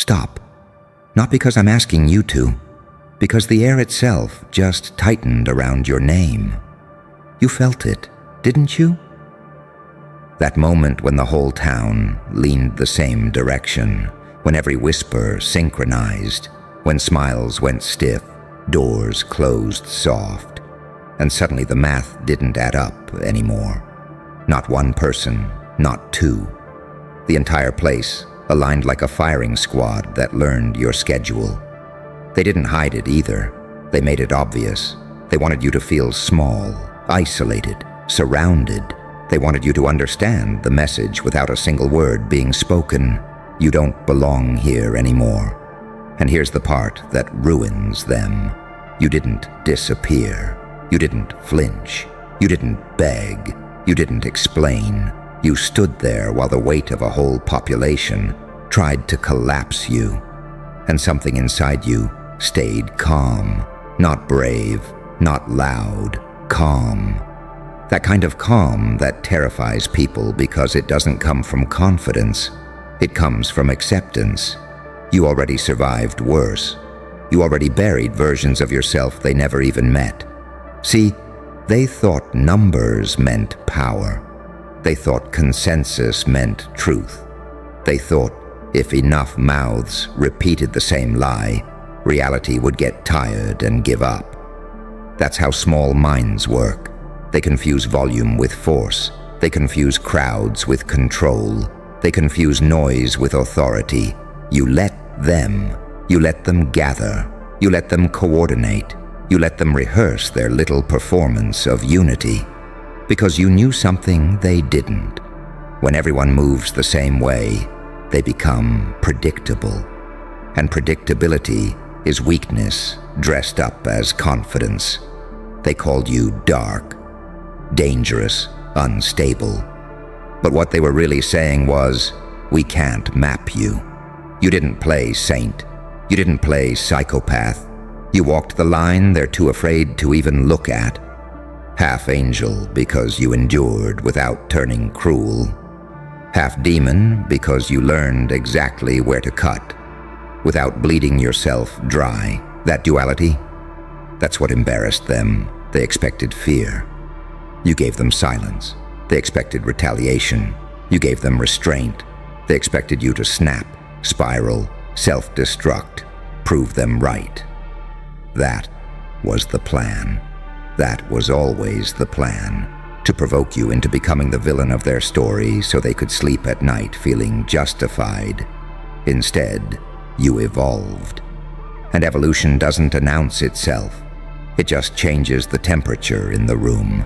Stop. Not because I'm asking you to, because the air itself just tightened around your name. You felt it, didn't you? That moment when the whole town leaned the same direction, when every whisper synchronized, when smiles went stiff, doors closed soft, and suddenly the math didn't add up anymore. Not one person, not two. The entire place aligned like a firing squad that learned your schedule. They didn't hide it either. They made it obvious. They wanted you to feel small, isolated, surrounded. They wanted you to understand the message without a single word being spoken. You don't belong here anymore. And here's the part that ruins them. You didn't disappear. You didn't flinch. You didn't beg. You didn't explain. You stood there while the weight of a whole population tried to collapse you. And something inside you stayed calm. Not brave, not loud, calm. That kind of calm that terrifies people because it doesn't come from confidence. It comes from acceptance. You already survived worse. You already buried versions of yourself they never even met. See, they thought numbers meant power. They thought consensus meant truth. They thought if enough mouths repeated the same lie, reality would get tired and give up. That's how small minds work. They confuse volume with force. They confuse crowds with control. They confuse noise with authority. You let them gather. You let them coordinate. You let them rehearse their little performance of unity. Because you knew something they didn't. When everyone moves the same way, they become predictable. And predictability is weakness dressed up as confidence. They called you dark, dangerous, unstable. But what they were really saying was, we can't map you. You didn't play saint. You didn't play psychopath. You walked the line they're too afraid to even look at. Half angel because you endured without turning cruel. Half demon because you learned exactly where to cut without bleeding yourself dry. That duality, that's what embarrassed them. They expected fear. You gave them silence. They expected retaliation. You gave them restraint. They expected you to snap, spiral, self-destruct, prove them right. That was the plan. That was always the plan. To provoke you into becoming the villain of their story so they could sleep at night feeling justified. Instead, you evolved. And evolution doesn't announce itself. It just changes the temperature in the room.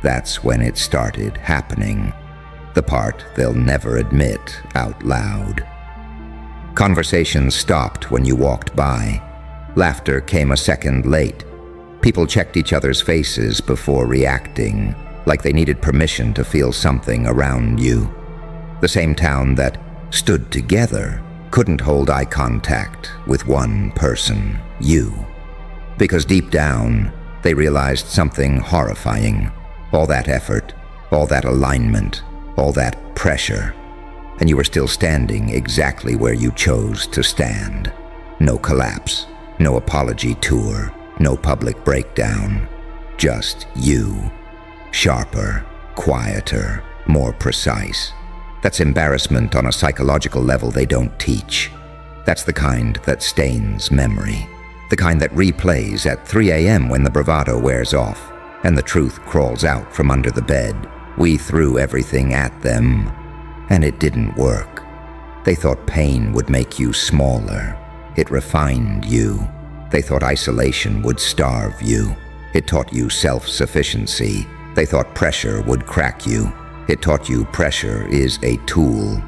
That's when it started happening. The part they'll never admit out loud. Conversations stopped when you walked by. Laughter came a second late. People checked each other's faces before reacting, like they needed permission to feel something around you. The same town that stood together couldn't hold eye contact with one person, you. Because deep down, they realized something horrifying. All that effort, all that alignment, all that pressure, and you were still standing exactly where you chose to stand. No collapse, no apology tour, no public breakdown. Just you. Sharper, quieter, more precise. That's embarrassment on a psychological level they don't teach. That's the kind that stains memory. The kind that replays at 3 a.m. when the bravado wears off and the truth crawls out from under the bed. We threw everything at them, and it didn't work. They thought pain would make you smaller. It refined you. They thought isolation would starve you. It taught you self-sufficiency. They thought pressure would crack you. It taught you pressure is a tool.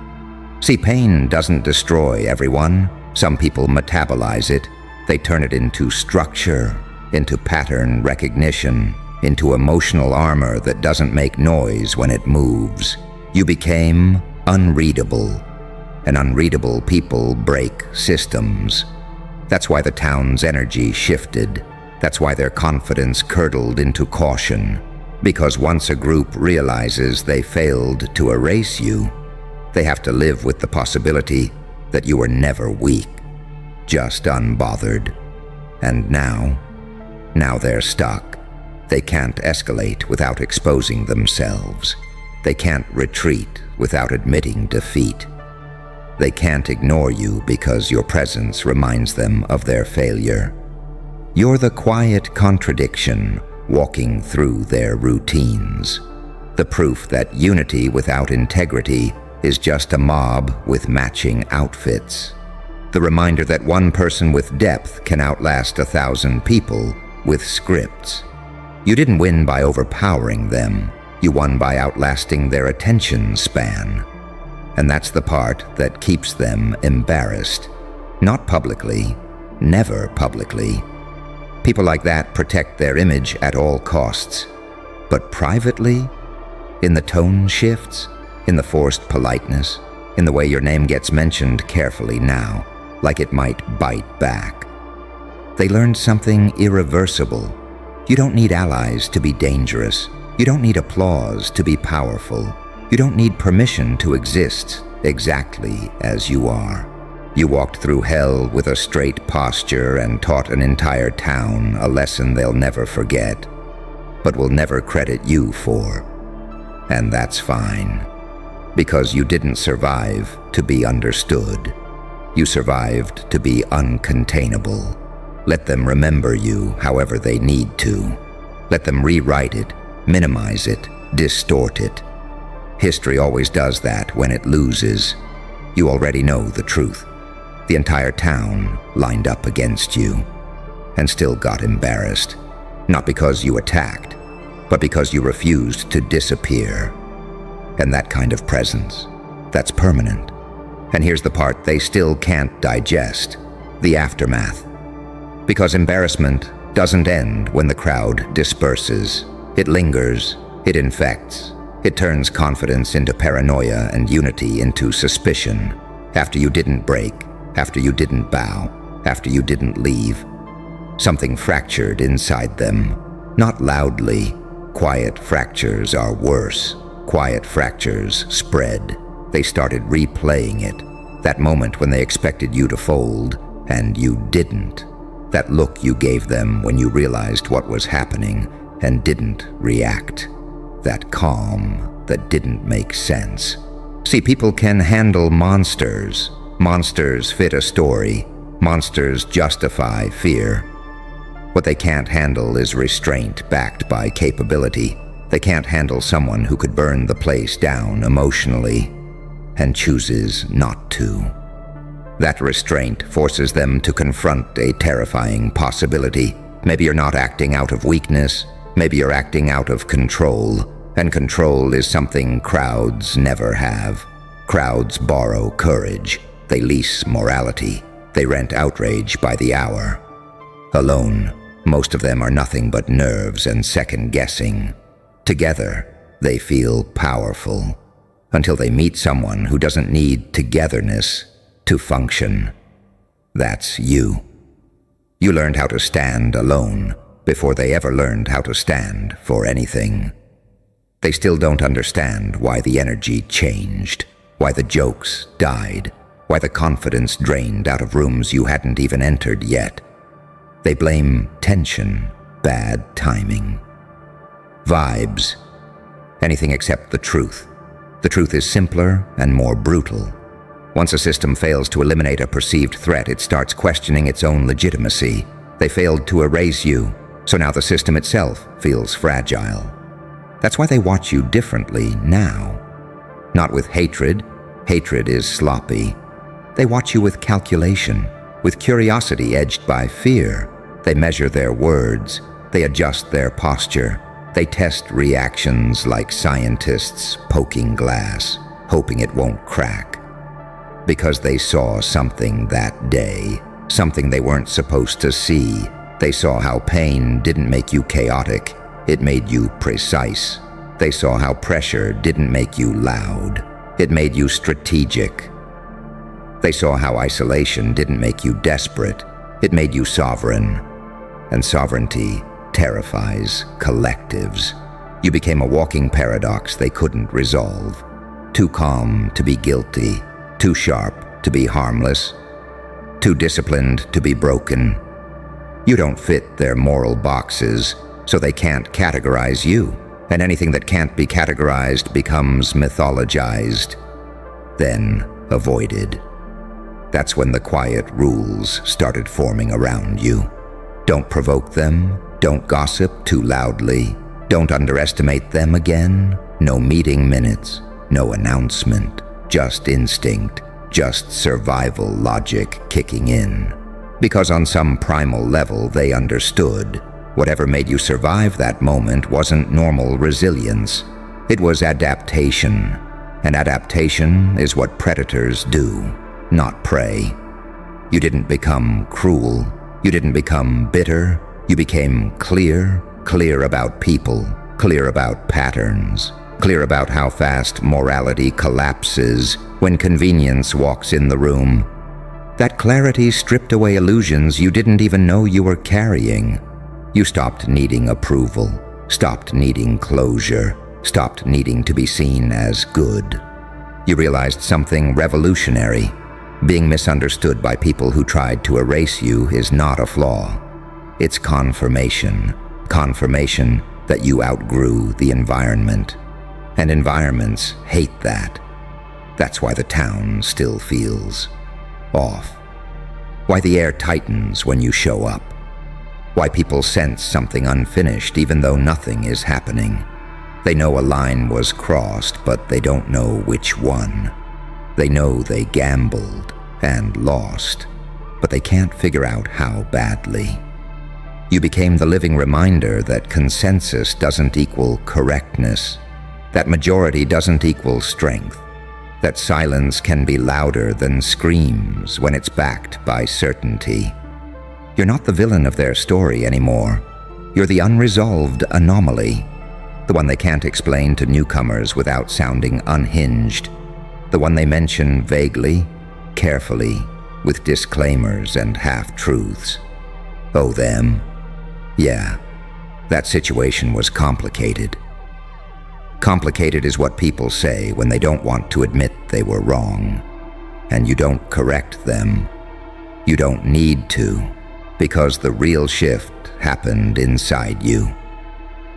See, pain doesn't destroy everyone. Some people metabolize it. They turn it into structure, into pattern recognition, into emotional armor that doesn't make noise when it moves. You became unreadable, and unreadable people break systems. That's why the town's energy shifted. That's why their confidence curdled into caution. Because once a group realizes they failed to erase you, they have to live with the possibility that you were never weak, just unbothered. And now they're stuck. They can't escalate without exposing themselves. They can't retreat without admitting defeat. They can't ignore you because your presence reminds them of their failure. You're the quiet contradiction walking through their routines. The proof that unity without integrity is just a mob with matching outfits. The reminder that one person with depth can outlast 1,000 people with scripts. You didn't win by overpowering them. You won by outlasting their attention span. And that's the part that keeps them embarrassed. Not publicly, never publicly. People like that protect their image at all costs. But privately, in the tone shifts, in the forced politeness, in the way your name gets mentioned carefully now, like it might bite back. They learned something irreversible. You don't need allies to be dangerous. You don't need applause to be powerful. You don't need permission to exist exactly as you are. You walked through hell with a straight posture and taught an entire town a lesson they'll never forget, but will never credit you for. And that's fine, because you didn't survive to be understood. You survived to be uncontainable. Let them remember you however they need to. Let them rewrite it, minimize it, distort it. History always does that when it loses. You already know the truth. The entire town lined up against you and still got embarrassed. Not because you attacked, but because you refused to disappear. And that kind of presence, that's permanent. And here's the part they still can't digest, the aftermath. Because embarrassment doesn't end when the crowd disperses. It lingers, it infects, it turns confidence into paranoia and unity into suspicion. After you didn't break, after you didn't bow, after you didn't leave, something fractured inside them. Not loudly. Quiet fractures are worse. Quiet fractures spread. They started replaying it. That moment when they expected you to fold, and you didn't. That look you gave them when you realized what was happening and didn't react. That calm that didn't make sense. See, people can handle monsters. Monsters fit a story. Monsters justify fear. What they can't handle is restraint backed by capability. They can't handle someone who could burn the place down emotionally and chooses not to. That restraint forces them to confront a terrifying possibility. Maybe you're not acting out of weakness. Maybe you're acting out of control. And control is something crowds never have. Crowds borrow courage. They lease morality. They rent outrage by the hour. Alone, most of them are nothing but nerves and second-guessing. Together, they feel powerful. Until they meet someone who doesn't need togetherness to function. That's you. You learned how to stand alone before they ever learned how to stand for anything. They still don't understand why the energy changed, why the jokes died, why the confidence drained out of rooms you hadn't even entered yet. They blame tension, bad timing, vibes, anything except the truth. The truth is simpler and more brutal. Once a system fails to eliminate a perceived threat, it starts questioning its own legitimacy. They failed to erase you, so now the system itself feels fragile. That's why they watch you differently now. Not with hatred. Hatred is sloppy. They watch you with calculation, with curiosity edged by fear. They measure their words. They adjust their posture. They test reactions like scientists poking glass, hoping it won't crack. Because they saw something that day, something they weren't supposed to see. They saw how pain didn't make you chaotic, it made you precise. They saw how pressure didn't make you loud, it made you strategic. They saw how isolation didn't make you desperate, it made you sovereign. And sovereignty terrifies collectives. You became a walking paradox they couldn't resolve. Too calm to be guilty, too sharp to be harmless, too disciplined to be broken. You don't fit their moral boxes, so they can't categorize you, and anything that can't be categorized becomes mythologized, then avoided. That's when the quiet rules started forming around you. Don't provoke them, don't gossip too loudly, don't underestimate them again. No meeting minutes, no announcement, just instinct, just survival logic kicking in. Because on some primal level they understood whatever made you survive that moment wasn't normal resilience. It was adaptation, and adaptation is what predators do, not prey. You didn't become cruel, you didn't become bitter, you became clear about people, clear about patterns, clear about how fast morality collapses when convenience walks in the room. That clarity stripped away illusions you didn't even know you were carrying. You stopped needing approval, stopped needing closure, stopped needing to be seen as good. You realized something revolutionary. Being misunderstood by people who tried to erase you is not a flaw. It's confirmation that you outgrew the environment. And environments hate that. That's why the town still feels off. Why the air tightens when you show up. Why people sense something unfinished even though nothing is happening. They know a line was crossed, but they don't know which one. They know they gambled and lost, but they can't figure out how badly. You became the living reminder that consensus doesn't equal correctness, that majority doesn't equal strength, that silence can be louder than screams when it's backed by certainty. You're not the villain of their story anymore. You're the unresolved anomaly, the one they can't explain to newcomers without sounding unhinged, the one they mention vaguely, carefully, with disclaimers and half-truths. Oh, them. Yeah, that situation was complicated. Complicated is what people say when they don't want to admit they were wrong. And you don't correct them. You don't need to, because the real shift happened inside you.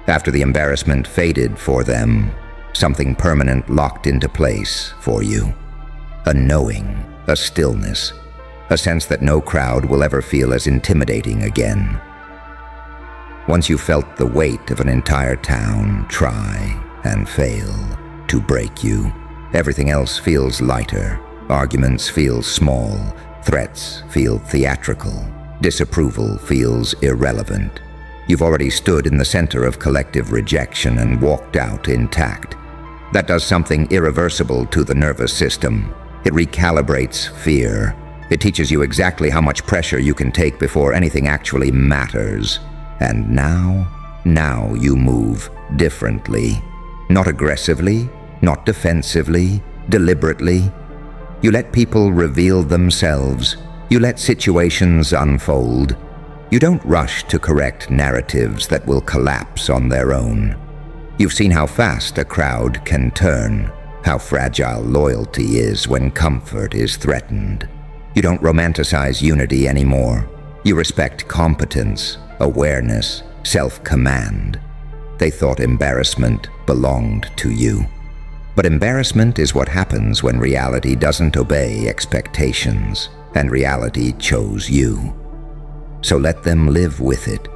After the embarrassment faded for them, something permanent locked into place for you. A knowing, a stillness, a sense that no crowd will ever feel as intimidating again. Once you felt the weight of an entire town try and fail to break you, everything else feels lighter. Arguments feel small, threats feel theatrical, disapproval feels irrelevant. You've already stood in the center of collective rejection and walked out intact. That does something irreversible to the nervous system. It recalibrates fear. It teaches you exactly how much pressure you can take before anything actually matters. And now you move differently. Not aggressively, not defensively, deliberately. You let people reveal themselves. You let situations unfold. You don't rush to correct narratives that will collapse on their own. You've seen how fast a crowd can turn, how fragile loyalty is when comfort is threatened. You don't romanticize unity anymore. You respect competence, awareness, self-command. They thought embarrassment belonged to you. But embarrassment is what happens when reality doesn't obey expectations, and reality chose you. So let them live with it.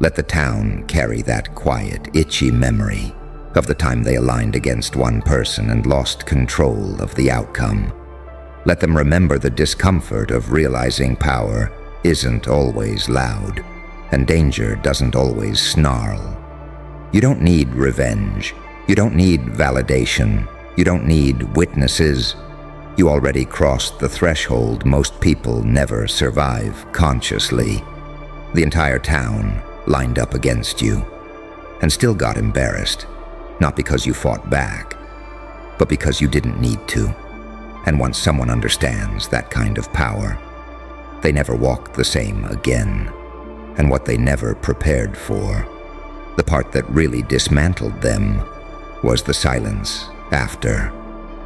Let the town carry that quiet, itchy memory of the time they aligned against one person and lost control of the outcome. Let them remember the discomfort of realizing power isn't always loud, and danger doesn't always snarl. You don't need revenge. You don't need validation. You don't need witnesses. You already crossed the threshold most people never survive consciously. The entire town lined up against you and still got embarrassed, not because you fought back, but because you didn't need to. And once someone understands that kind of power, they never walk the same again. And what they never prepared for, the part that really dismantled them, was the silence after.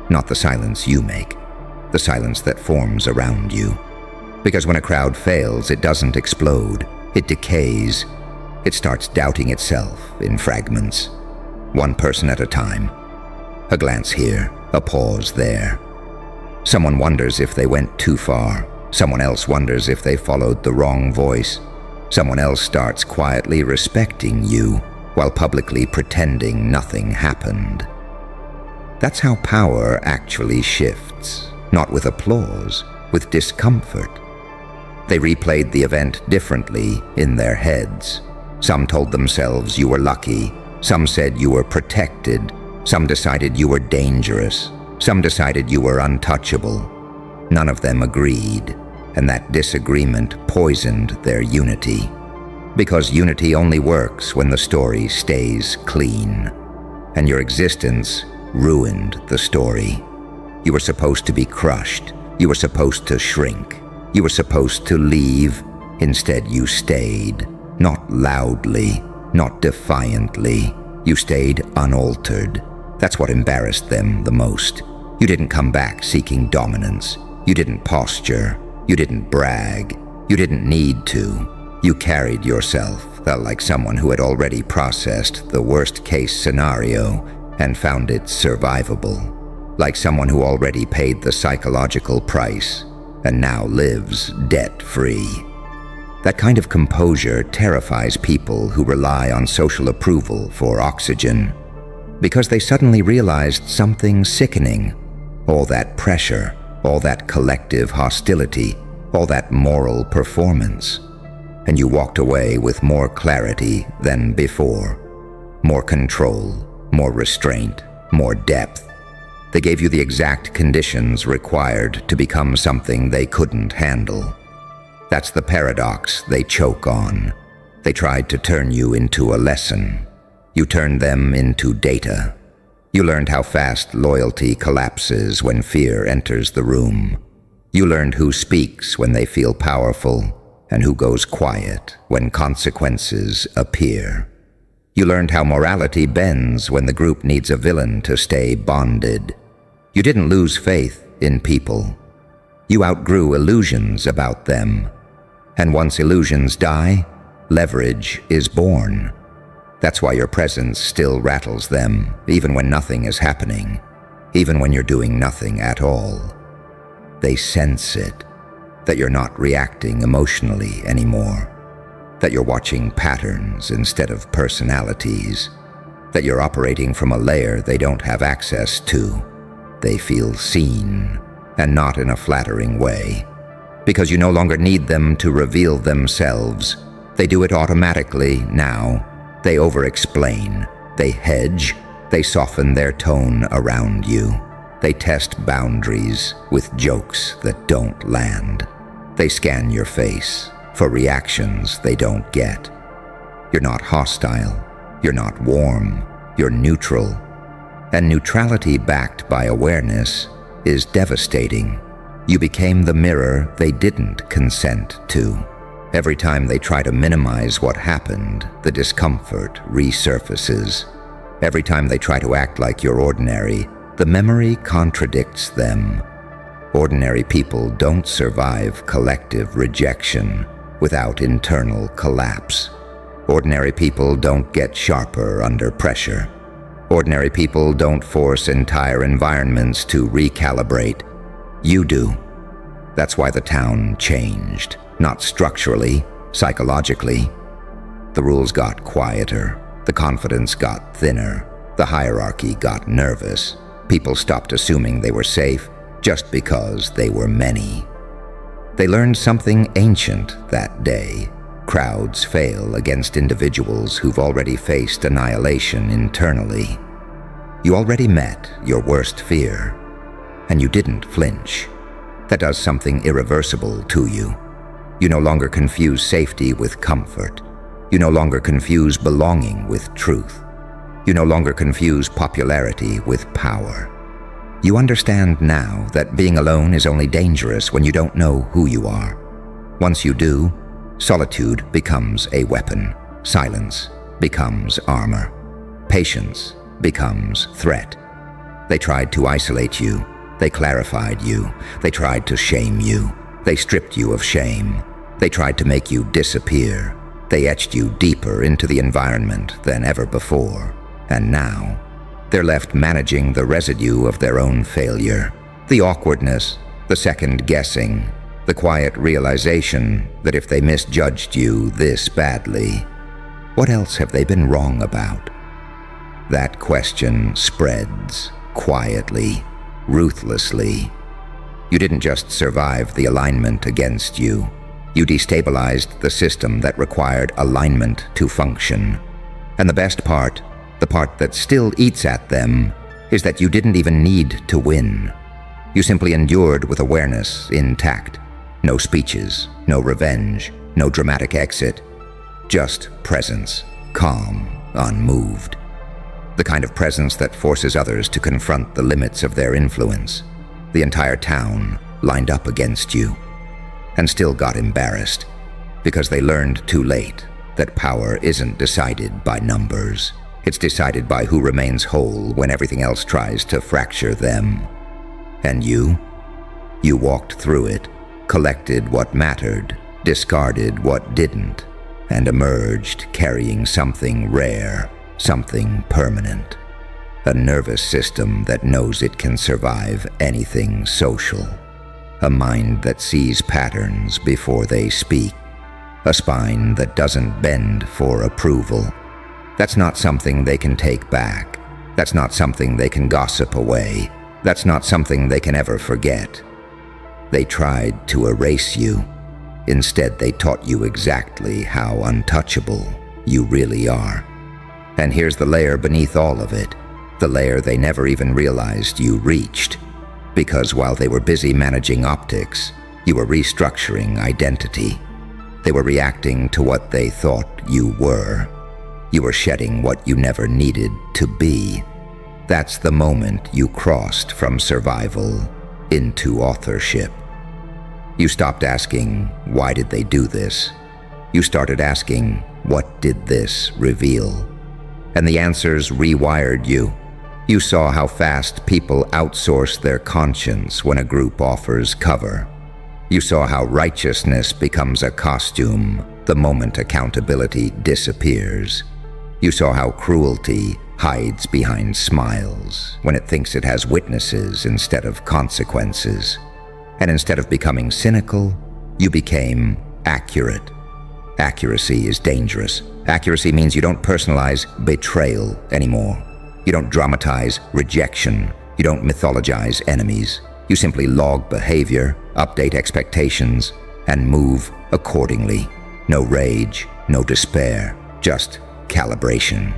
Not the silence you make, the silence that forms around you. Because when a crowd fails, it doesn't explode, it decays. It starts doubting itself in fragments, one person at a time. A glance here, a pause there. Someone wonders if they went too far. Someone else wonders if they followed the wrong voice. Someone else starts quietly respecting you while publicly pretending nothing happened. That's how power actually shifts, not with applause, with discomfort. They replayed the event differently in their heads. Some told themselves you were lucky. Some said you were protected. Some decided you were dangerous. Some decided you were untouchable. None of them agreed, and that disagreement poisoned their unity. Because unity only works when the story stays clean. And your existence ruined the story. You were supposed to be crushed. You were supposed to shrink. You were supposed to leave. Instead, you stayed. Not loudly, not defiantly. You stayed unaltered. That's what embarrassed them the most. You didn't come back seeking dominance. You didn't posture. You didn't brag. You didn't need to. You carried yourself, felt like someone who had already processed the worst-case scenario and found it survivable. Like someone who already paid the psychological price and now lives debt-free. That kind of composure terrifies people who rely on social approval for oxygen, because they suddenly realized something sickening. All that pressure, all that collective hostility, all that moral performance. And you walked away with more clarity than before. More control, more restraint, more depth. They gave you the exact conditions required to become something they couldn't handle. That's the paradox they choke on. They tried to turn you into a lesson. You turned them into data. You learned how fast loyalty collapses when fear enters the room. You learned who speaks when they feel powerful and who goes quiet when consequences appear. You learned how morality bends when the group needs a villain to stay bonded. You didn't lose faith in people. You outgrew illusions about them. And once illusions die, leverage is born. That's why your presence still rattles them, even when nothing is happening, even when you're doing nothing at all. They sense it, that you're not reacting emotionally anymore, that you're watching patterns instead of personalities, that you're operating from a layer they don't have access to. They feel seen, and not in a flattering way, because you no longer need them to reveal themselves. They do it automatically now. They over-explain, they hedge, they soften their tone around you. They test boundaries with jokes that don't land. They scan your face for reactions they don't get. You're not hostile, you're not warm, you're neutral. And neutrality backed by awareness is devastating. You became the mirror they didn't consent to. Every time they try to minimize what happened, the discomfort resurfaces. Every time they try to act like you're ordinary, the memory contradicts them. Ordinary people don't survive collective rejection without internal collapse. Ordinary people don't get sharper under pressure. Ordinary people don't force entire environments to recalibrate. You do. That's why the town changed. Not structurally, psychologically. The rules got quieter, the confidence got thinner, the hierarchy got nervous. People stopped assuming they were safe just because they were many. They learned something ancient that day. Crowds fail against individuals who've already faced annihilation internally. You already met your worst fear, and you didn't flinch. That does something irreversible to you. You no longer confuse safety with comfort. You no longer confuse belonging with truth. You no longer confuse popularity with power. You understand now that being alone is only dangerous when you don't know who you are. Once you do, solitude becomes a weapon. Silence becomes armor. Patience becomes threat. They tried to isolate you. They clarified you. They tried to shame you. They stripped you of shame. They tried to make you disappear. They etched you deeper into the environment than ever before. And now, they're left managing the residue of their own failure. The awkwardness, the second guessing, the quiet realization that if they misjudged you this badly, what else have they been wrong about? That question spreads quietly, ruthlessly. You didn't just survive the alignment against you. You destabilized the system that required alignment to function. And the best part, the part that still eats at them, is that you didn't even need to win. You simply endured with awareness intact. No speeches, no revenge, no dramatic exit. Just presence, calm, unmoved. The kind of presence that forces others to confront the limits of their influence. The entire town lined up against you, and still got embarrassed, because they learned too late that power isn't decided by numbers. It's decided by who remains whole when everything else tries to fracture them. And you walked through it, collected what mattered, discarded what didn't, and emerged carrying something rare, something permanent. A nervous system that knows it can survive anything social. A mind that sees patterns before they speak. A spine that doesn't bend for approval. That's not something they can take back. That's not something they can gossip away. That's not something they can ever forget. They tried to erase you. Instead, they taught you exactly how untouchable you really are. And here's the layer beneath all of it, the layer they never even realized you reached. Because while they were busy managing optics, you were restructuring identity. They were reacting to what they thought you were. You were shedding what you never needed to be. That's the moment you crossed from survival into authorship. You stopped asking, why did they do this? You started asking, what did this reveal? And the answers rewired you. You saw how fast people outsource their conscience when a group offers cover. You saw how righteousness becomes a costume the moment accountability disappears. You saw how cruelty hides behind smiles when it thinks it has witnesses instead of consequences. And instead of becoming cynical, you became accurate. Accuracy is dangerous. Accuracy means you don't personalize betrayal anymore. You don't dramatize rejection. You don't mythologize enemies. You simply log behavior, update expectations, and move accordingly. No rage, no despair, just calibration.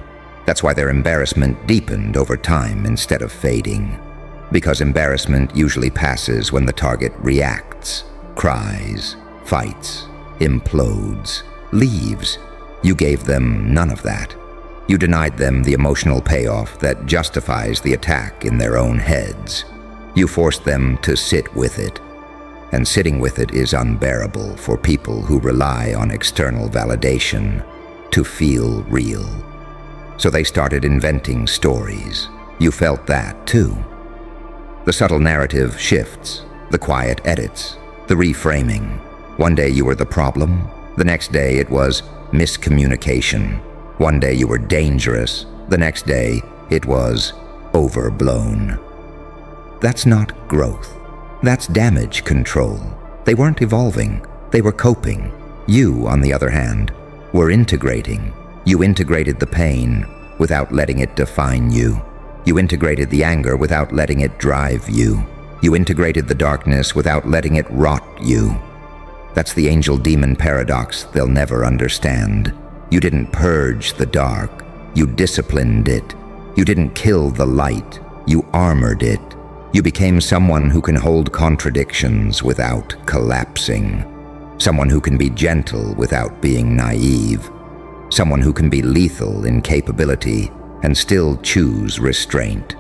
That's why their embarrassment deepened over time instead of fading. Because embarrassment usually passes when the target reacts, cries, fights, implodes, leaves. You gave them none of that. You denied them the emotional payoff that justifies the attack in their own heads. You forced them to sit with it. And sitting with it is unbearable for people who rely on external validation to feel real. So they started inventing stories. You felt that too. The subtle narrative shifts, the quiet edits, the reframing. One day you were the problem, the next day it was miscommunication. One day you were dangerous, the next day it was overblown. That's not growth. That's damage control. They weren't evolving, they were coping. You, on the other hand, were integrating. You integrated the pain without letting it define you. You integrated the anger without letting it drive you. You integrated the darkness without letting it rot you. That's the angel-demon paradox they'll never understand. You didn't purge the dark. You disciplined it. You didn't kill the light. You armored it. You became someone who can hold contradictions without collapsing. Someone who can be gentle without being naive. Someone who can be lethal in capability and still choose restraint.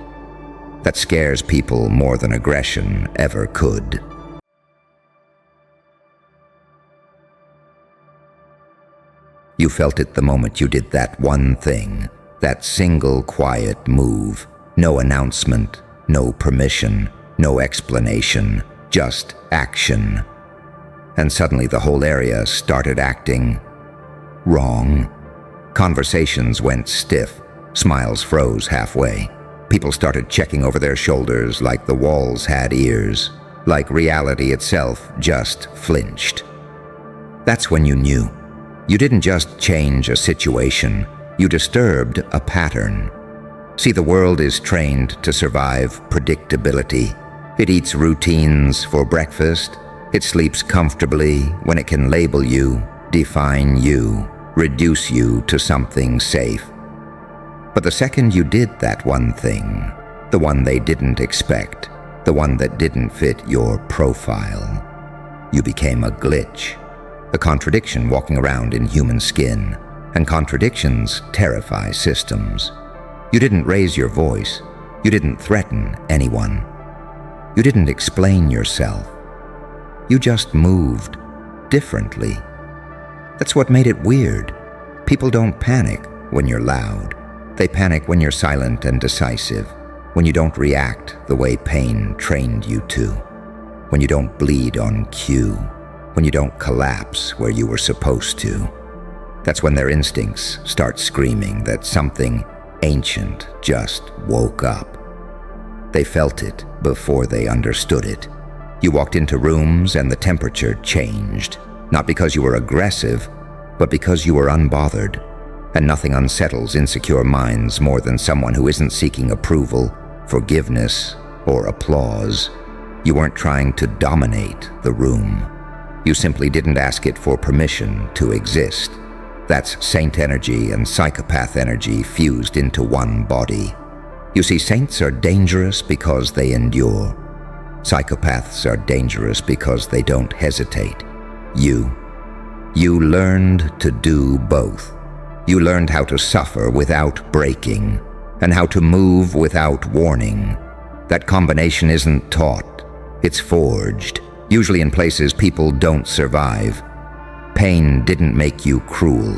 That scares people more than aggression ever could. You felt it the moment you did that one thing, that single quiet move. No announcement, no permission, no explanation, just action. And suddenly the whole area started acting wrong. Conversations went stiff, smiles froze halfway. People started checking over their shoulders like the walls had ears, like reality itself just flinched. That's when you knew. You didn't just change a situation, you disturbed a pattern. See, the world is trained to survive predictability. It eats routines for breakfast. It sleeps comfortably when it can label you, define you, reduce you to something safe. But the second you did that one thing, the one they didn't expect, the one that didn't fit your profile, you became a glitch, a contradiction walking around in human skin. And contradictions terrify systems. You didn't raise your voice. You didn't threaten anyone. You didn't explain yourself. You just moved differently. That's what made it weird. People don't panic when you're loud. They panic when you're silent and decisive, when you don't react the way pain trained you to, when you don't bleed on cue, when you don't collapse where you were supposed to. That's when their instincts start screaming that something ancient just woke up. They felt it before they understood it. You walked into rooms and the temperature changed, not because you were aggressive, but because you were unbothered. And nothing unsettles insecure minds more than someone who isn't seeking approval, forgiveness, or applause. You weren't trying to dominate the room. You simply didn't ask it for permission to exist. That's saint energy and psychopath energy fused into one body. You see, saints are dangerous because they endure. Psychopaths are dangerous because they don't hesitate. You learned to do both. You learned how to suffer without breaking, and how to move without warning. That combination isn't taught, it's forged, usually in places people don't survive. Pain didn't make you cruel,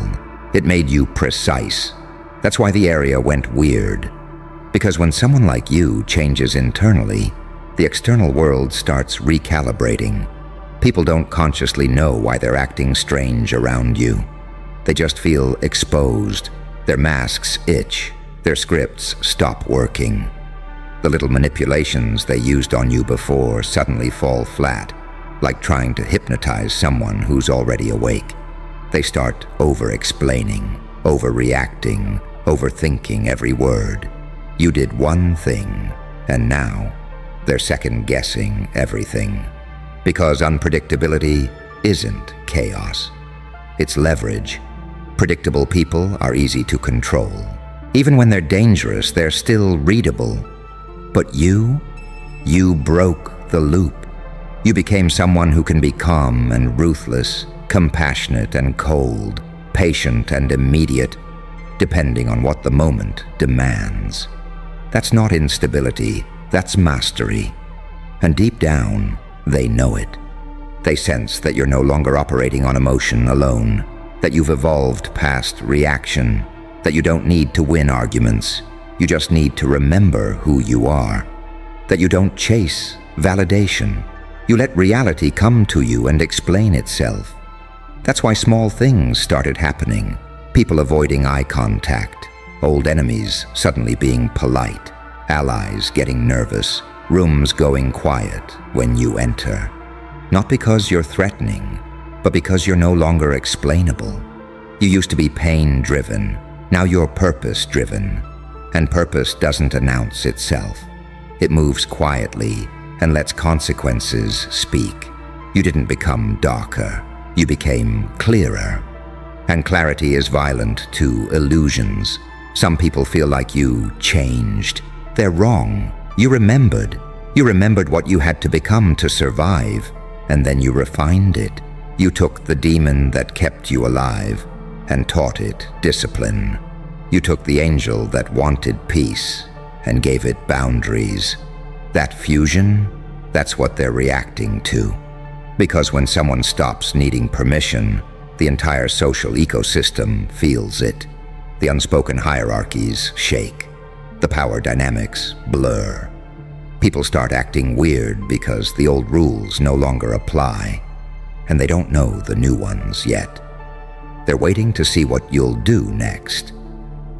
it made you precise. That's why the area went weird. Because when someone like you changes internally, the external world starts recalibrating. People don't consciously know why they're acting strange around you. They just feel exposed. Their masks itch. Their scripts stop working. The little manipulations they used on you before suddenly fall flat, like trying to hypnotize someone who's already awake. They start over-explaining, overreacting, overthinking every word. You did one thing, and now they're second-guessing everything. Because unpredictability isn't chaos. It's leverage. Predictable people are easy to control. Even when they're dangerous, they're still readable. But you broke the loop. You became someone who can be calm and ruthless, compassionate and cold, patient and immediate, depending on what the moment demands. That's not instability, that's mastery. And deep down, they know it. They sense that you're no longer operating on emotion alone, that you've evolved past reaction, that you don't need to win arguments, you just need to remember who you are, that you don't chase validation. You let reality come to you and explain itself. That's why small things started happening. People avoiding eye contact, old enemies suddenly being polite, allies getting nervous, rooms going quiet when you enter. Not because you're threatening, but because you're no longer explainable. You used to be pain-driven, now you're purpose-driven. And purpose doesn't announce itself. It moves quietly and lets consequences speak. You didn't become darker, you became clearer. And clarity is violent to illusions. Some people feel like you changed. They're wrong. You remembered. You remembered what you had to become to survive, and then you refined it. You took the demon that kept you alive and taught it discipline. You took the angel that wanted peace and gave it boundaries. That fusion, that's what they're reacting to. Because when someone stops needing permission, the entire social ecosystem feels it. The unspoken hierarchies shake. The power dynamics blur. People start acting weird because the old rules no longer apply, and they don't know the new ones yet. They're waiting to see what you'll do next.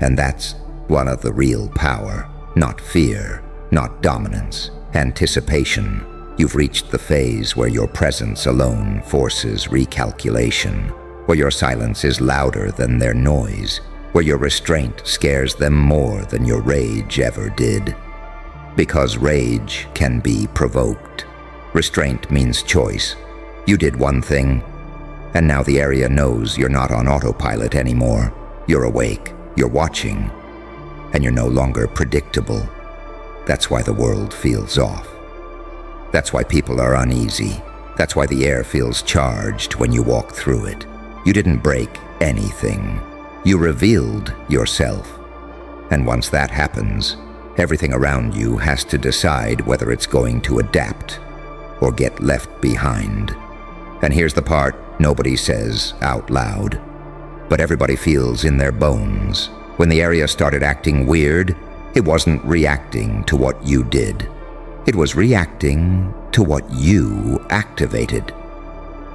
And that's one of the real power, not fear, not dominance, anticipation. You've reached the phase where your presence alone forces recalculation, where your silence is louder than their noise, where your restraint scares them more than your rage ever did. Because rage can be provoked. Restraint means choice. You did one thing, and now the area knows you're not on autopilot anymore. You're awake, you're watching, and you're no longer predictable. That's why the world feels off. That's why people are uneasy. That's why the air feels charged when you walk through it. You didn't break anything. You revealed yourself. And once that happens, everything around you has to decide whether it's going to adapt or get left behind. And here's the part nobody says out loud, but everybody feels in their bones. When the area started acting weird, it wasn't reacting to what you did. It was reacting to what you activated.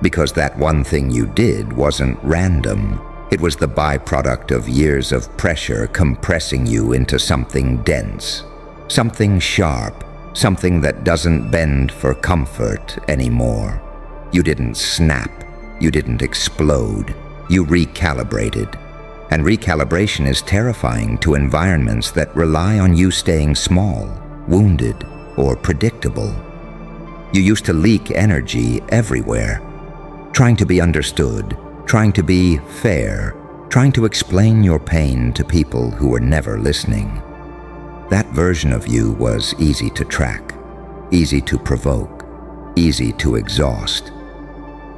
Because that one thing you did wasn't random. It was the byproduct of years of pressure compressing you into something dense, something sharp, something that doesn't bend for comfort anymore. You didn't snap. You didn't explode. You recalibrated. And recalibration is terrifying to environments that rely on you staying small, wounded, or predictable. You used to leak energy everywhere, trying to be understood, trying to be fair, trying to explain your pain to people who were never listening. That version of you was easy to track, easy to provoke, easy to exhaust.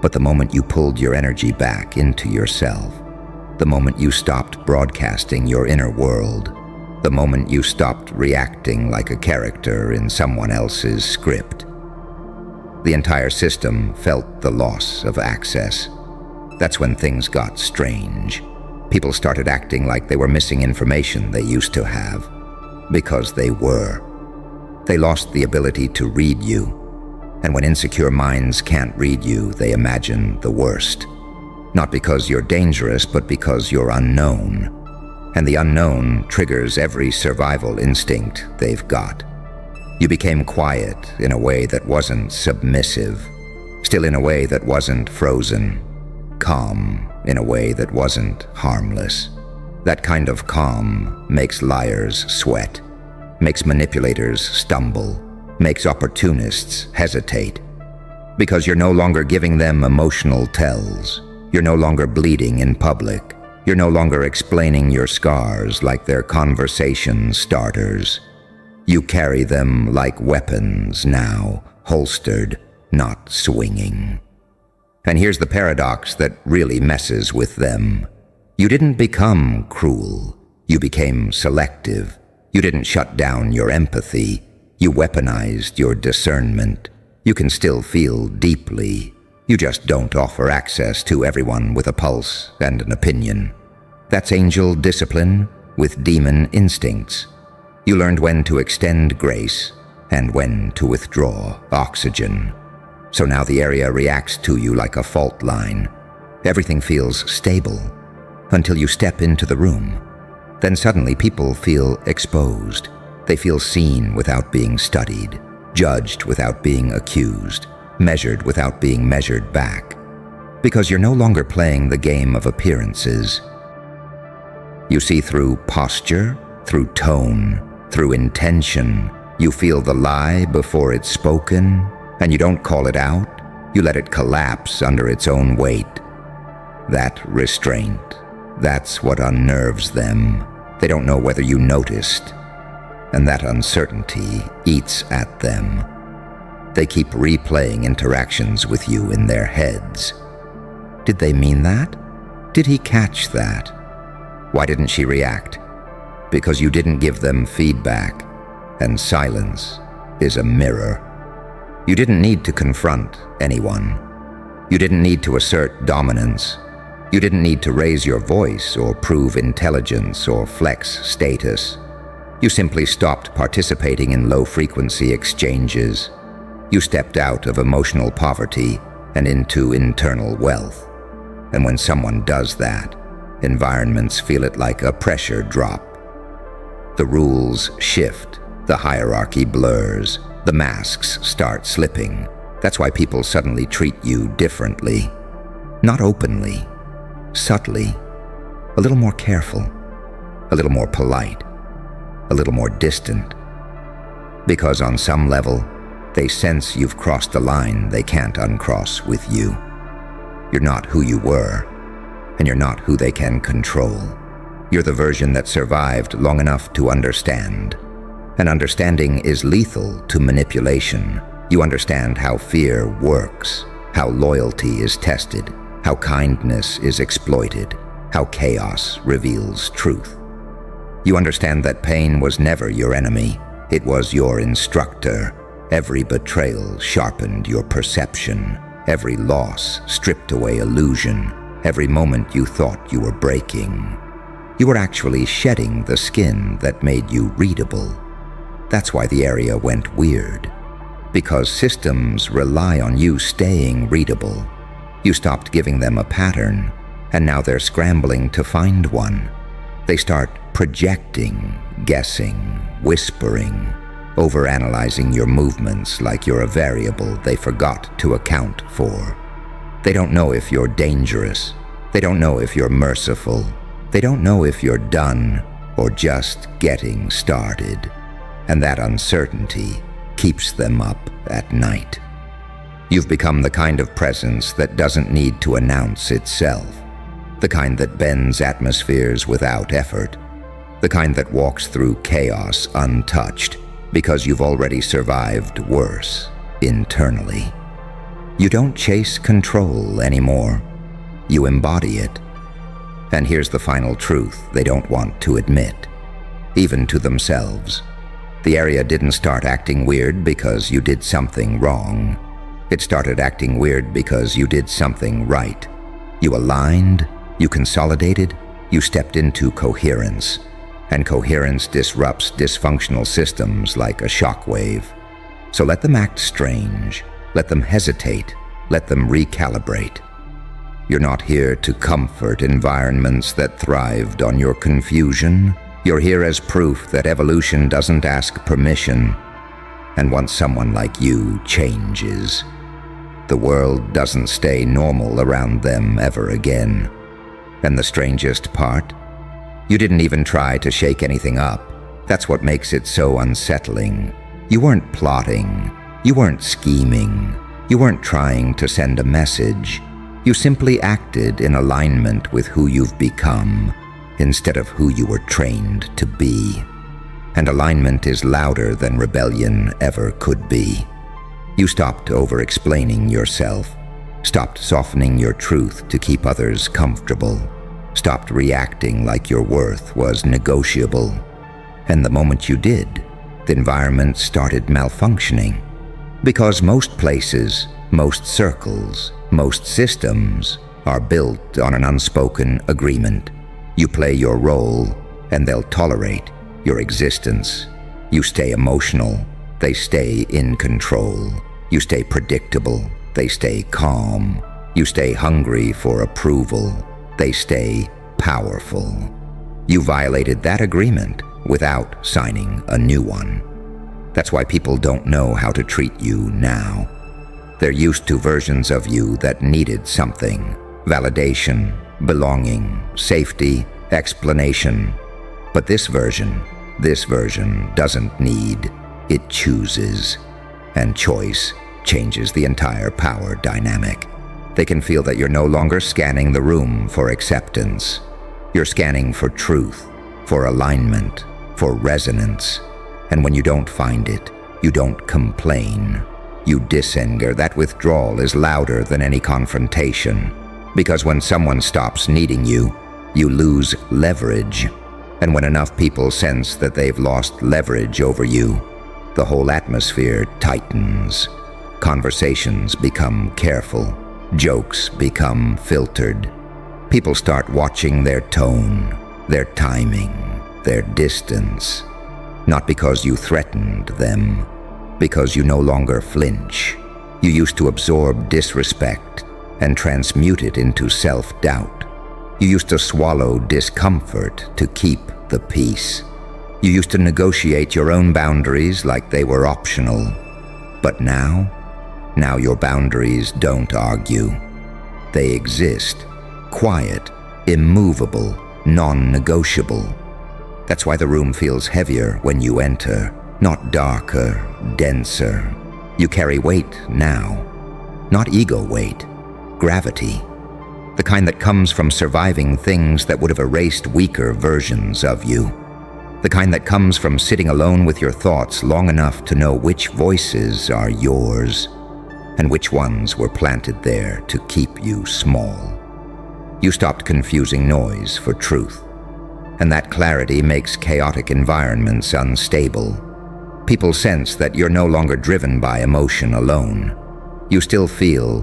But the moment you pulled your energy back into yourself, the moment you stopped broadcasting your inner world, the moment you stopped reacting like a character in someone else's script, the entire system felt the loss of access. That's when things got strange. People started acting like they were missing information they used to have, because they were. They lost the ability to read you. And when insecure minds can't read you, they imagine the worst. Not because you're dangerous, but because you're unknown. And the unknown triggers every survival instinct they've got. You became quiet in a way that wasn't submissive, still in a way that wasn't frozen, calm in a way that wasn't harmless. That kind of calm makes liars sweat, makes manipulators stumble, makes opportunists hesitate. Because you're no longer giving them emotional tells. You're no longer bleeding in public. You're no longer explaining your scars like they're conversation starters. You carry them like weapons now, holstered, not swinging. And here's the paradox that really messes with them. You didn't become cruel. You became selective. You didn't shut down your empathy. You weaponized your discernment. You can still feel deeply. You just don't offer access to everyone with a pulse and an opinion. That's angel discipline with demon instincts. You learned when to extend grace and when to withdraw oxygen. So now the area reacts to you like a fault line. Everything feels stable until you step into the room. Then suddenly people feel exposed. They feel seen without being studied, judged without being accused, measured without being measured back. Because you're no longer playing the game of appearances. You see through posture, through tone, through intention. You feel the lie before it's spoken, and you don't call it out. You let it collapse under its own weight. That restraint, that's what unnerves them. They don't know whether you noticed. And that uncertainty eats at them. They keep replaying interactions with you in their heads. Did they mean that? Did he catch that? Why didn't she react? Because you didn't give them feedback, and silence is a mirror. You didn't need to confront anyone. You didn't need to assert dominance. You didn't need to raise your voice or prove intelligence or flex status. You simply stopped participating in low-frequency exchanges. You stepped out of emotional poverty and into internal wealth. And when someone does that, environments feel it like a pressure drop. The rules shift, the hierarchy blurs, the masks start slipping. That's why people suddenly treat you differently. Not openly, subtly, a little more careful, a little more polite, a little more distant. Because on some level, they sense you've crossed a line they can't uncross with you. You're not who you were, and you're not who they can control. You're the version that survived long enough to understand. And understanding is lethal to manipulation. You understand how fear works, how loyalty is tested, how kindness is exploited, how chaos reveals truth. You understand that pain was never your enemy. It was your instructor. Every betrayal sharpened your perception. Every loss stripped away illusion. Every moment you thought you were breaking. You were actually shedding the skin that made you readable. That's why the area went weird. Because systems rely on you staying readable. You stopped giving them a pattern, and now they're scrambling to find one. They start projecting, guessing, whispering, overanalyzing your movements like you're a variable they forgot to account for. They don't know if you're dangerous. They don't know if you're merciful. They don't know if you're done or just getting started. And that uncertainty keeps them up at night. You've become the kind of presence that doesn't need to announce itself. The kind that bends atmospheres without effort. The kind that walks through chaos untouched because you've already survived worse internally. You don't chase control anymore. You embody it. And here's the final truth they don't want to admit, even to themselves. The area didn't start acting weird because you did something wrong. It started acting weird because you did something right. You aligned, you consolidated, you stepped into coherence. And coherence disrupts dysfunctional systems like a shockwave. So let them act strange. Let them hesitate. Let them recalibrate. You're not here to comfort environments that thrived on your confusion. You're here as proof that evolution doesn't ask permission. And once someone like you changes, the world doesn't stay normal around them ever again. And the strangest part? You didn't even try to shake anything up. That's what makes it so unsettling. You weren't plotting. You weren't scheming. You weren't trying to send a message. You simply acted in alignment with who you've become instead of who you were trained to be. And alignment is louder than rebellion ever could be. You stopped over-explaining yourself, stopped softening your truth to keep others comfortable, stopped reacting like your worth was negotiable. And the moment you did, the environment started malfunctioning. Because most places, most circles, most systems are built on an unspoken agreement. You play your role, and they'll tolerate your existence. You stay emotional, they stay in control. You stay predictable, they stay calm. You stay hungry for approval, they stay powerful. You violated that agreement without signing a new one. That's why people don't know how to treat you now. They're used to versions of you that needed something: validation, belonging, safety, explanation. But this version doesn't need, it chooses. And choice changes the entire power dynamic. They can feel that you're no longer scanning the room for acceptance. You're scanning for truth, for alignment, for resonance. And when you don't find it, you don't complain. You disanger. That withdrawal is louder than any confrontation. Because when someone stops needing you, you lose leverage. And when enough people sense that they've lost leverage over you, the whole atmosphere tightens. Conversations become careful. Jokes become filtered. People start watching their tone, their timing, their distance. not because you threatened them, because you no longer flinch. You used to absorb disrespect and transmute it into self-doubt. You used to swallow discomfort to keep the peace. You used to negotiate your own boundaries like they were optional. But now your boundaries don't argue. They exist, quiet, immovable, non-negotiable. That's why the room feels heavier when you enter, not darker, denser. You carry weight now, not ego weight, gravity. The kind that comes from surviving things that would have erased weaker versions of you. The kind that comes from sitting alone with your thoughts long enough to know which voices are yours and which ones were planted there to keep you small. You stopped confusing noise for truth, and that clarity makes chaotic environments unstable. People sense that you're no longer driven by emotion alone. You still feel,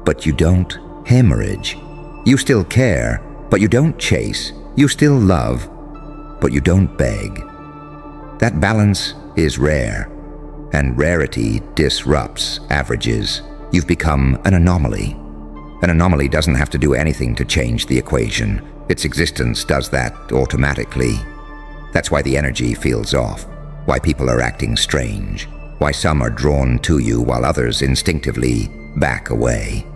but you don't hemorrhage. You still care, but you don't chase. You still love, but you don't beg. That balance is rare, and rarity disrupts averages. You've become an anomaly. An anomaly doesn't have to do anything to change the equation. Its existence does that automatically. That's why the energy feels off, why people are acting strange, why some are drawn to you while others instinctively back away.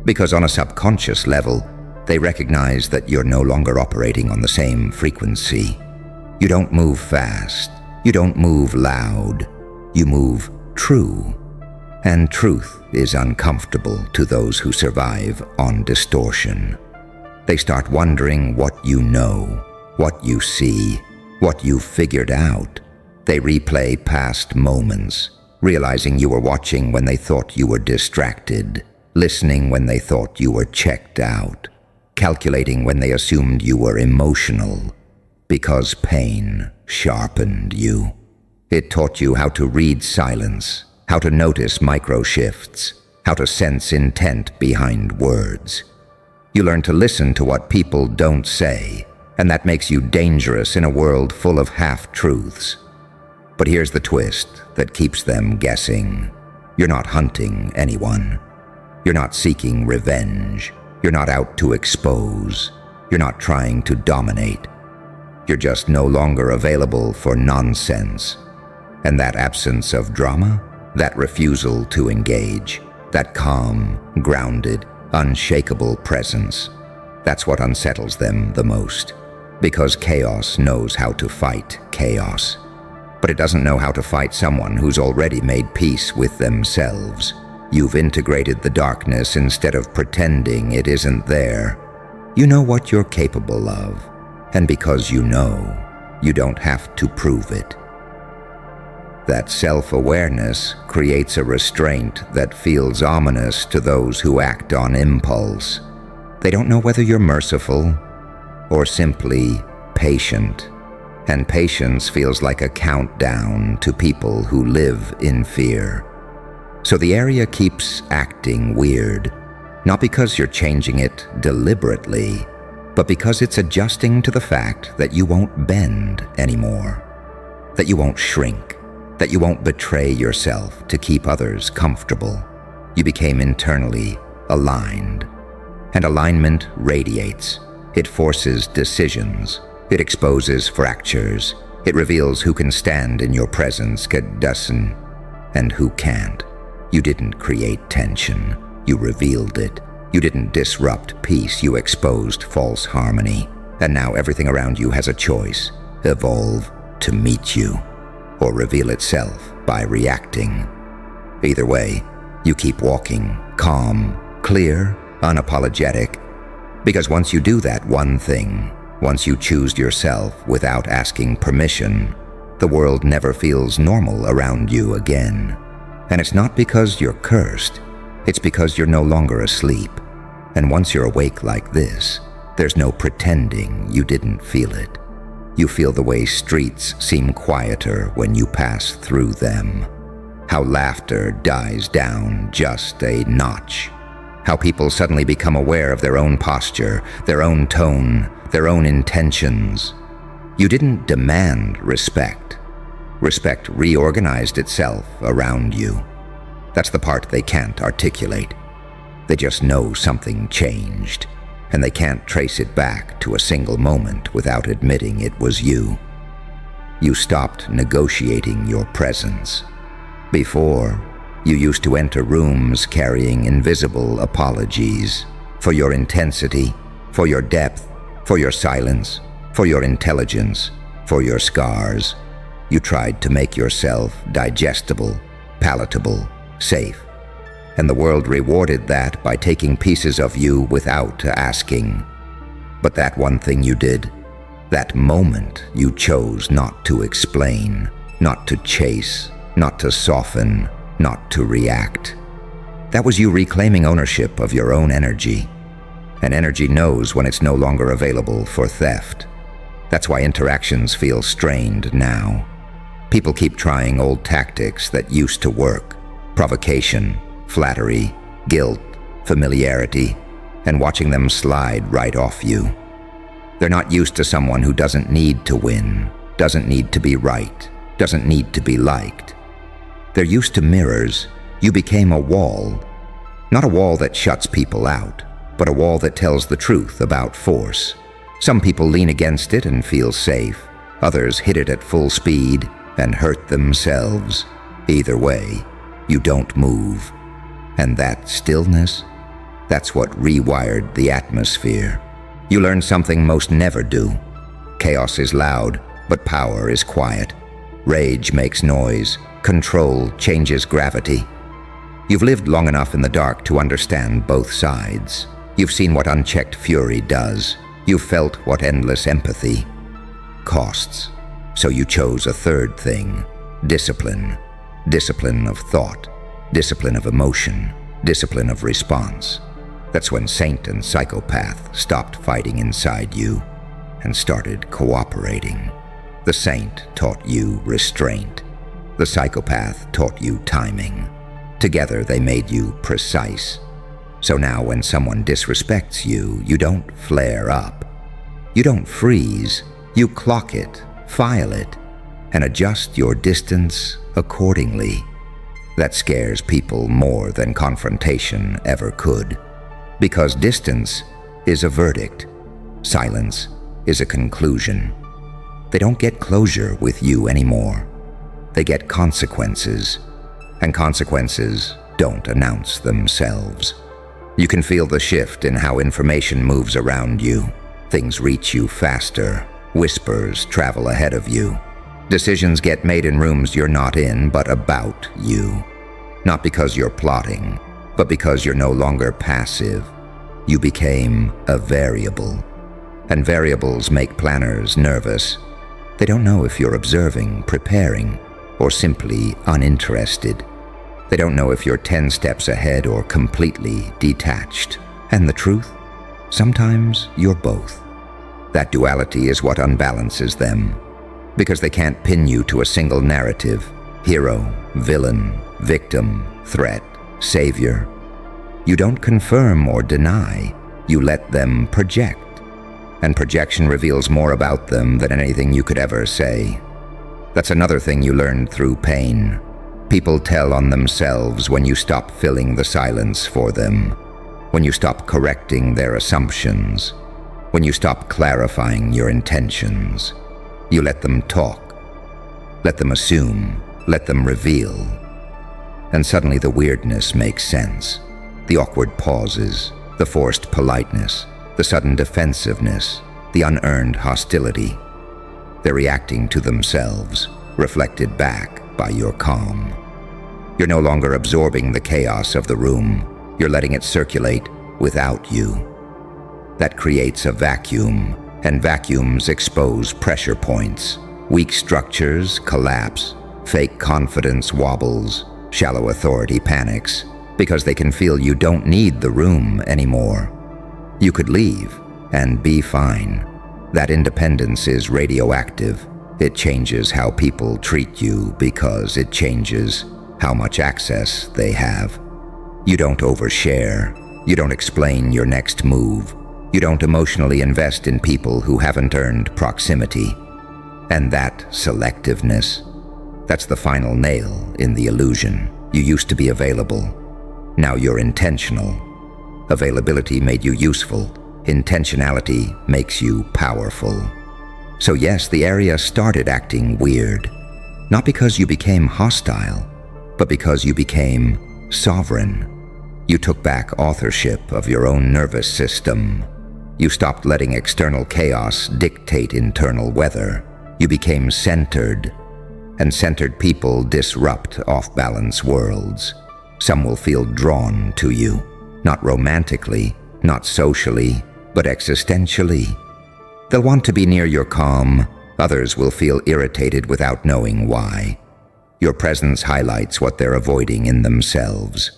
Because on a subconscious level, they recognize that you're no longer operating on the same frequency. You don't move fast. You don't move loud. You move true. And truth is uncomfortable to those who survive on distortion. They start wondering what you know, what you see, what you've figured out. They replay past moments, realizing you were watching when they thought you were distracted, listening when they thought you were checked out, calculating when they assumed you were emotional, because pain sharpened you. It taught you how to read silence, how to notice micro-shifts, how to sense intent behind words. You learn to listen to what people don't say, and that makes you dangerous in a world full of half-truths. But here's the twist that keeps them guessing. You're not hunting anyone. You're not seeking revenge. You're not out to expose. You're not trying to dominate. You're just no longer available for nonsense. And that absence of drama, that refusal to engage, that calm, grounded, unshakable presence, that's what unsettles them the most. Because chaos knows how to fight chaos. But it doesn't know how to fight someone who's already made peace with themselves. You've integrated the darkness instead of pretending it isn't there. You know what you're capable of, and because you know, you don't have to prove it. That self-awareness creates a restraint that feels ominous to those who act on impulse. They don't know whether you're merciful or simply patient. And patience feels like a countdown to people who live in fear. So the area keeps acting weird, not because you're changing it deliberately, but because it's adjusting to the fact that you won't bend anymore, that you won't shrink, that you won't betray yourself to keep others comfortable. You became internally aligned. And alignment radiates. It forces decisions. It exposes fractures. It reveals who can stand in your presence, and who can't. You didn't create tension. You revealed it. You didn't disrupt peace. You exposed false harmony. And now everything around you has a choice. Evolve to meet you, or reveal itself by reacting. Either way, you keep walking, calm, clear, unapologetic. Because once you do that one thing, once you choose yourself without asking permission, the world never feels normal around you again. And it's not because you're cursed, it's because you're no longer asleep. And once you're awake like this, there's no pretending you didn't feel it. You feel the way streets seem quieter when you pass through them. How laughter dies down just a notch. How people suddenly become aware of their own posture, their own tone, their own intentions. You didn't demand respect. Respect reorganized itself around you. That's the part they can't articulate. They just know something changed, and they can't trace it back to a single moment without admitting it was you. You stopped negotiating your presence. Before, you used to enter rooms carrying invisible apologies for your intensity, for your depth, for your silence, for your intelligence, for your scars. You tried to make yourself digestible, palatable, safe. And the world rewarded that by taking pieces of you without asking. But that one thing you did, that moment you chose not to explain, not to chase, not to soften, not to react. That was you reclaiming ownership of your own energy. And energy knows when it's no longer available for theft. That's why interactions feel strained now. People keep trying old tactics that used to work. Provocation, flattery, guilt, familiarity, and watching them slide right off you. They're not used to someone who doesn't need to win, doesn't need to be right, doesn't need to be liked. They're used to mirrors. You became a wall. Not a wall that shuts people out, but a wall that tells the truth about force. Some people lean against it and feel safe. Others hit it at full speed and hurt themselves. Either way, you don't move. And that stillness, that's what rewired the atmosphere. You learned something most never do. Chaos is loud, but power is quiet. Rage makes noise. Control changes gravity. You've lived long enough in the dark to understand both sides. You've seen what unchecked fury does. You've felt what endless empathy costs. So you chose a third thing: discipline. Discipline of thought, discipline of emotion, discipline of response. That's when saint and psychopath stopped fighting inside you and started cooperating. The saint taught you restraint. The psychopath taught you timing. Together they made you precise. So now when someone disrespects you, you don't flare up. You don't freeze. You clock it, file it, and adjust your distance accordingly. That scares people more than confrontation ever could. Because distance is a verdict. Silence is a conclusion. They don't get closure with you anymore. They get consequences. And consequences don't announce themselves. You can feel the shift in how information moves around you. Things reach you faster. Whispers travel ahead of you. Decisions get made in rooms you're not in, but about you. Not because you're plotting, but because you're no longer passive. You became a variable. And variables make planners nervous. They don't know if you're observing, preparing, or simply uninterested. They don't know if you're 10 steps ahead or completely detached. And the truth? Sometimes you're both. That duality is what unbalances them, because they can't pin you to a single narrative: hero, villain, victim, threat, savior. You don't confirm or deny, you let them project. And projection reveals more about them than anything you could ever say. That's another thing you learned through pain. People tell on themselves when you stop filling the silence for them, when you stop correcting their assumptions, when you stop clarifying your intentions. You let them talk, let them assume, let them reveal. And suddenly the weirdness makes sense. The awkward pauses, the forced politeness, the sudden defensiveness, the unearned hostility. They're reacting to themselves, reflected back by your calm. You're no longer absorbing the chaos of the room. You're letting it circulate without you. That creates a vacuum, and vacuums expose pressure points. Weak structures collapse. Fake confidence wobbles. Shallow authority panics, because they can feel you don't need the room anymore. You could leave and be fine. That independence is radioactive. It changes how people treat you because it changes how much access they have. You don't overshare. You don't explain your next move. You don't emotionally invest in people who haven't earned proximity. And that selectiveness, that's the final nail in the illusion. You used to be available. Now you're intentional. Availability made you useful. Intentionality makes you powerful. So yes, the area started acting weird. Not because you became hostile, but because you became sovereign. You took back authorship of your own nervous system. You stopped letting external chaos dictate internal weather. You became centered, and centered people disrupt off-balance worlds. Some will feel drawn to you, not romantically, not socially, but existentially. They'll want to be near your calm. Others will feel irritated without knowing why. Your presence highlights what they're avoiding in themselves.